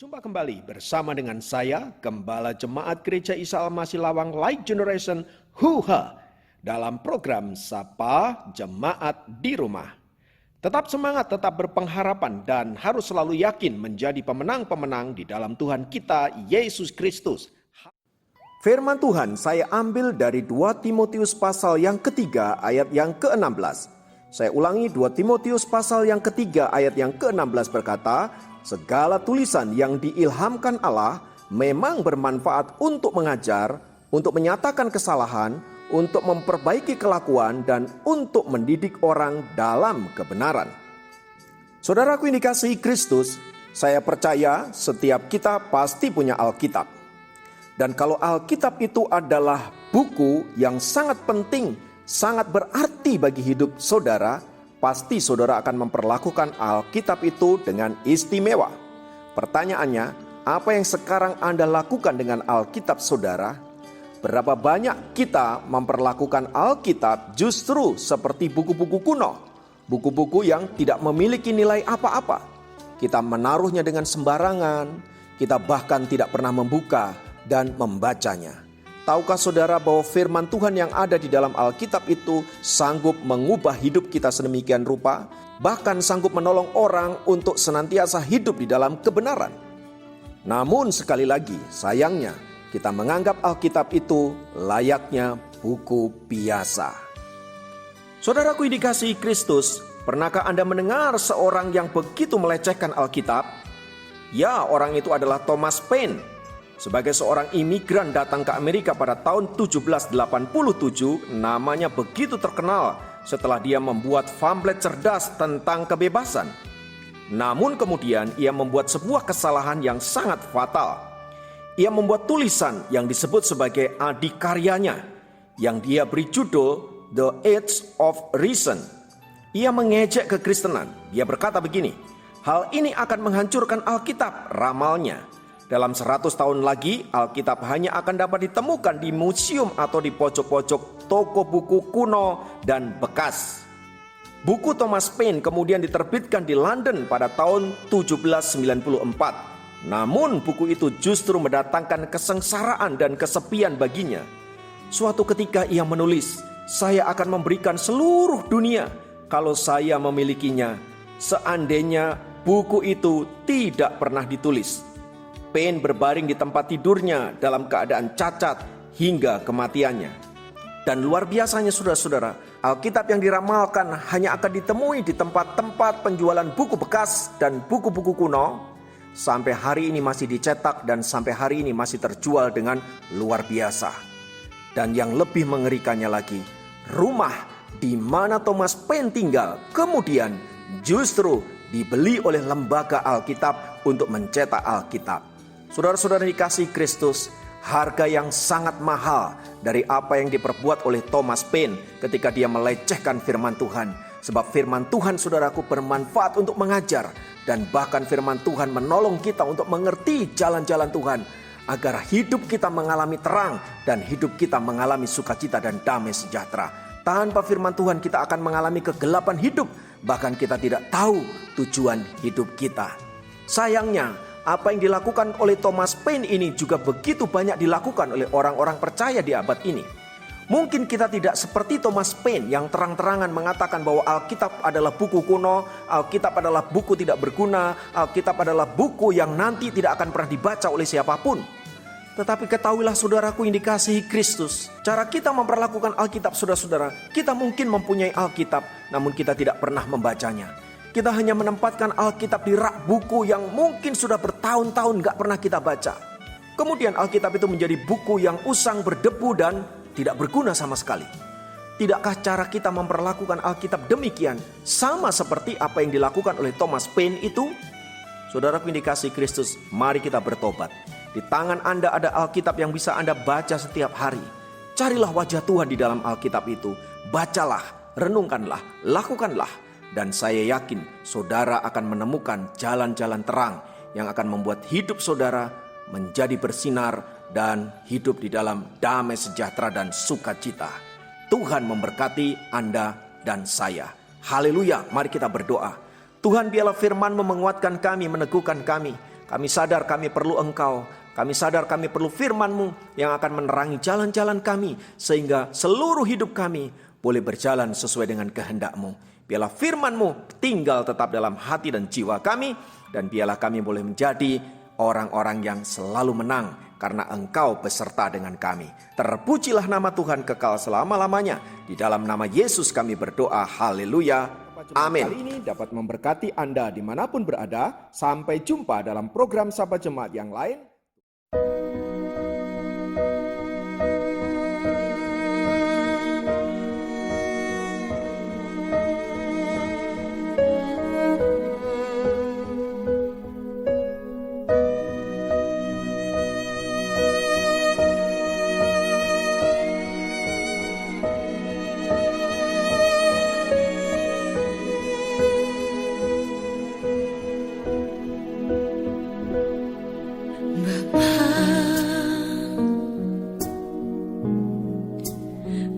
Berjumpa kembali bersama dengan saya, Gembala Jemaat Gereja Isa Al-Masih Lawang Light Generation HUHA dalam program Sapa Jemaat di Rumah. Tetap semangat, tetap berpengharapan dan harus selalu yakin menjadi pemenang-pemenang di dalam Tuhan kita Yesus Kristus. Firman Tuhan saya ambil dari 2 Timotius pasal yang ketiga ayat yang ke-16. Saya ulangi, 2 Timotius pasal yang ketiga ayat yang ke-16 berkata, segala tulisan yang diilhamkan Allah memang bermanfaat untuk mengajar, untuk menyatakan kesalahan, untuk memperbaiki kelakuan, dan untuk mendidik orang dalam kebenaran. Saudaraku yang dikasihi Kristus, saya percaya setiap kita pasti punya Alkitab. Dan kalau Alkitab itu adalah buku yang sangat penting, sangat berarti bagi hidup saudara, pasti saudara akan memperlakukan Alkitab itu dengan istimewa. Pertanyaannya, apa yang sekarang Anda lakukan dengan Alkitab saudara? Berapa banyak kita memperlakukan Alkitab justru seperti buku-buku kuno, buku-buku yang tidak memiliki nilai apa-apa. Kita menaruhnya dengan sembarangan, kita bahkan tidak pernah membuka dan membacanya. Tahukah saudara bahwa firman Tuhan yang ada di dalam Alkitab itu sanggup mengubah hidup kita sedemikian rupa, bahkan sanggup menolong orang untuk senantiasa hidup di dalam kebenaran. Namun sekali lagi, sayangnya kita menganggap Alkitab itu layaknya buku biasa. Saudaraku yang dikasihi Kristus, pernahkah Anda mendengar seorang yang begitu melecehkan Alkitab? Ya, orang itu adalah Thomas Paine. Sebagai seorang imigran datang ke Amerika pada tahun 1787, namanya begitu terkenal setelah dia membuat pamflet cerdas tentang kebebasan. Namun kemudian ia membuat sebuah kesalahan yang sangat fatal. Ia membuat tulisan yang disebut sebagai adikaryanya, yang dia beri judul The Age of Reason. Ia mengejek kekristenan. Dia berkata begini, hal ini akan menghancurkan Alkitab, ramalnya. Dalam 100 tahun lagi, Alkitab hanya akan dapat ditemukan di museum atau di pojok-pojok toko buku kuno dan bekas. Buku Thomas Paine kemudian diterbitkan di London pada tahun 1794. Namun buku itu justru mendatangkan kesengsaraan dan kesepian baginya. Suatu ketika ia menulis, saya akan memberikan seluruh dunia kalau saya memilikinya, seandainya buku itu tidak pernah ditulis. Paine berbaring di tempat tidurnya dalam keadaan cacat hingga kematiannya. Dan luar biasanya saudara-saudara, Alkitab yang diramalkan hanya akan ditemui di tempat-tempat penjualan buku bekas dan buku-buku kuno, sampai hari ini masih dicetak dan sampai hari ini masih terjual dengan luar biasa. Dan yang lebih mengerikannya lagi, rumah di mana Thomas Paine tinggal kemudian justru dibeli oleh lembaga Alkitab untuk mencetak Alkitab. Saudara-saudara dikasihi Kristus, harga yang sangat mahal dari apa yang diperbuat oleh Thomas Paine ketika dia melecehkan firman Tuhan. Sebab firman Tuhan saudaraku bermanfaat untuk mengajar, dan bahkan firman Tuhan menolong kita untuk mengerti jalan-jalan Tuhan, agar hidup kita mengalami terang dan hidup kita mengalami sukacita dan damai sejahtera. Tanpa firman Tuhan kita akan mengalami kegelapan hidup, bahkan kita tidak tahu tujuan hidup kita. Sayangnya, apa yang dilakukan oleh Thomas Paine ini juga begitu banyak dilakukan oleh orang-orang percaya di abad ini. Mungkin kita tidak seperti Thomas Paine yang terang-terangan mengatakan bahwa Alkitab adalah buku kuno, Alkitab adalah buku tidak berguna, Alkitab adalah buku yang nanti tidak akan pernah dibaca oleh siapapun. Tetapi ketahuilah saudaraku yang dikasihi Kristus, cara kita memperlakukan Alkitab saudara-saudara, kita mungkin mempunyai Alkitab, namun kita tidak pernah membacanya. Kita hanya menempatkan Alkitab di rak buku yang mungkin sudah bertahun-tahun gak pernah kita baca. Kemudian Alkitab itu menjadi buku yang usang, berdebu, dan tidak berguna sama sekali. Tidakkah cara kita memperlakukan Alkitab demikian sama seperti apa yang dilakukan oleh Thomas Paine itu? Saudaraku yang dikasihi Kristus, mari kita bertobat. Di tangan Anda ada Alkitab yang bisa Anda baca setiap hari. Carilah wajah Tuhan di dalam Alkitab itu. Bacalah, renungkanlah, lakukanlah. Dan saya yakin saudara akan menemukan jalan-jalan terang yang akan membuat hidup saudara menjadi bersinar dan hidup di dalam damai sejahtera dan sukacita. Tuhan memberkati Anda dan saya. Haleluya, mari kita berdoa. Tuhan, biarlah firman-Mu menguatkan kami, meneguhkan kami. Kami sadar kami perlu Engkau. Kami sadar kami perlu firman-Mu yang akan menerangi jalan-jalan kami, sehingga seluruh hidup kami boleh berjalan sesuai dengan kehendak-Mu. Biarlah firman-Mu tinggal tetap dalam hati dan jiwa kami, dan biarlah kami boleh menjadi orang-orang yang selalu menang, karena Engkau beserta dengan kami. Terpujilah nama Tuhan kekal selama-lamanya. Di dalam nama Yesus kami berdoa, haleluya. Amin. Kali ini dapat memberkati Anda dimanapun berada. Sampai jumpa dalam program Sapa Jemaat yang lain.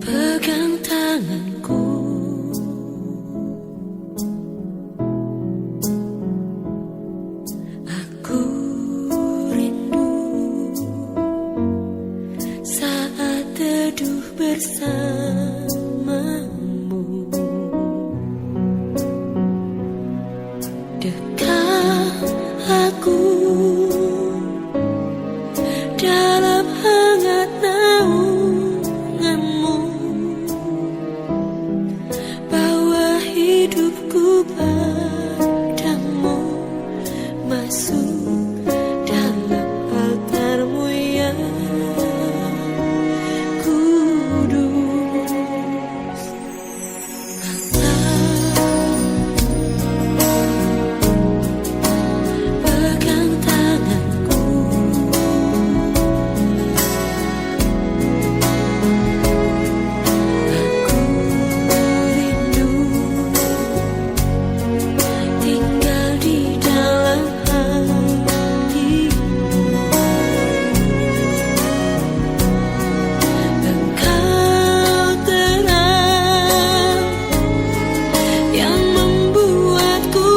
Pegang tanganku, aku rindu saat teduh bersamamu. Dekat aku dalam hangat naunganmu, bawa hidupku padamu, masuk dalam altar-Mu yang kudus. Pegang tanganku, aku rindu tinggal di dalam hati-Mu. Engkau terang yang membuatku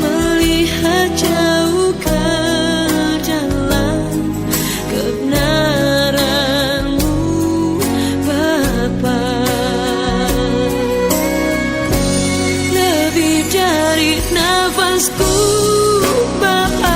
melihat jauh ke dalam kebenaran-Mu, Bapa. Lebih dari nafasku, Bapa,